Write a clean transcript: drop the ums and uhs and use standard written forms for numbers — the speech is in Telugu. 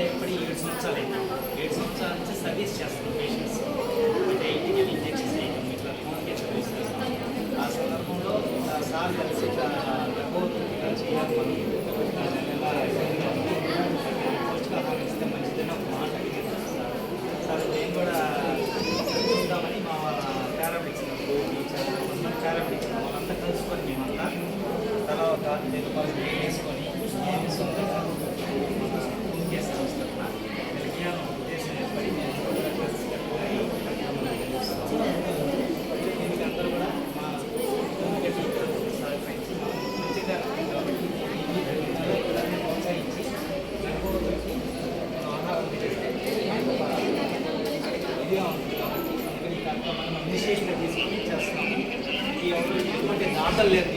ఎప్పటి 7 సంవత్సరాల నుంచి సర్వీస్ చేస్తాం పేషెంట్స్ అంటే ఇంటికి ఇంజెక్షన్ చేయడం ఇట్లా కమ్యూనికేషన్ తీసుకొస్తాం. ఆ సందర్భంలో సార్ కలిసి గర్భవతులు ఇలా చేయాలి పౌష్టికాహారం ఇస్తే మంచిదని ఒక మాట అడిగారు సార్. నేను కూడా చూద్దామని మా పారామెడిక్స్ పారామెడిక్స్ వాళ్ళంతా కలుసుకొని మేమంతా తలా ఒక 10 రూపాయలు వేసుకొని సొంతంగా కేసు సంస్థ విజ్ఞానం ఉద్దేశం ఏర్పడి దీనికి అందరూ కూడా మా సహకరించి మంచిగా ప్రోత్సహించి గర్భవతులకి ఆహారం ఇదిగా ఉంటుంది కాబట్టి మనం ఇనిషియేటివ్గా తీసుకొని చేస్తున్నాము. ఈ ఎటువంటి దాతలు లేదు